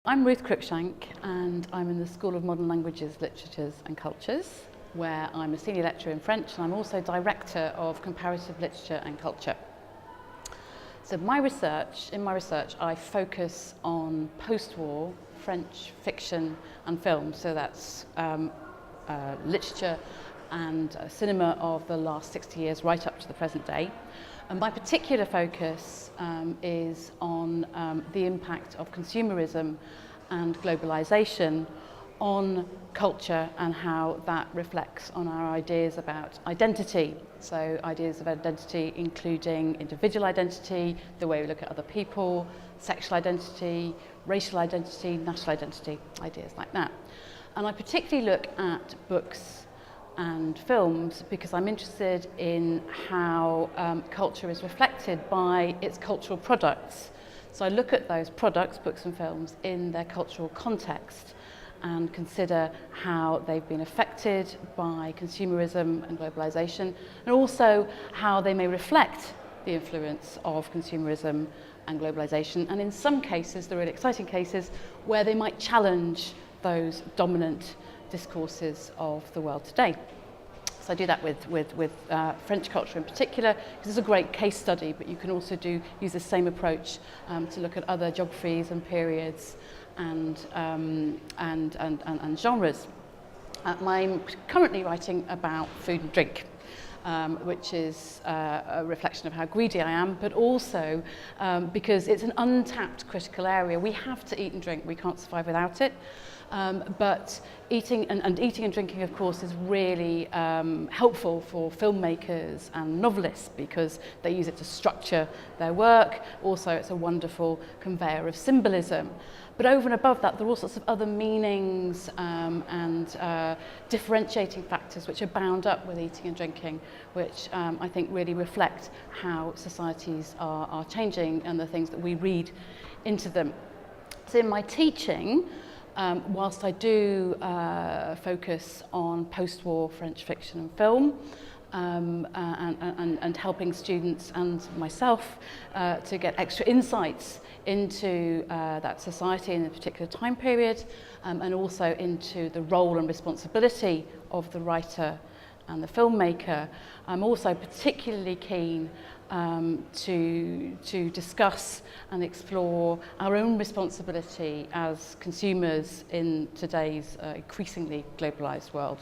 I'm Ruth Cruickshank and I'm in the School of Modern Languages, Literatures and Cultures, where I'm a senior lecturer in French and I'm also Director of Comparative Literature and Culture. So in my research, I focus on post-war French fiction and film, so that's literature and cinema of the last 60 years right up to the present day. And my particular focus is on the impact of consumerism and globalization on culture and how that reflects on our ideas about identity. So ideas of identity including individual identity, the way we look at other people, sexual identity, racial identity, national identity, ideas like that. And I particularly look at books and films because I'm interested in how culture is reflected by its cultural products. So I look at those products, books and films, in their cultural context and consider how they've been affected by consumerism and globalization, and also how they may reflect the influence of consumerism and globalization, and in some cases, the really exciting cases, where they might challenge those dominant discourses of the world today. So I do that with French culture in particular, because it's a great case study, but you can also use the same approach to look at other geographies and periods and genres. I'm currently writing about food and drink, which is a reflection of how greedy I am, but also because it's an untapped critical area. We have to eat and drink, we can't survive without it. But eating and drinking, of course, is really helpful for filmmakers and novelists because they use it to structure their work. Also, it's a wonderful conveyor of symbolism. But over and above that, there are all sorts of other meanings and differentiating factors which are bound up with eating and drinking, which I think really reflect how societies are changing and the things that we read into them. So in my teaching, whilst I do focus on post-war French fiction and film and helping students and myself to get extra insights into that society in a particular time period and also into the role and responsibility of the writer and the filmmaker, I'm also particularly keen to discuss and explore our own responsibility as consumers in today's increasingly globalized world.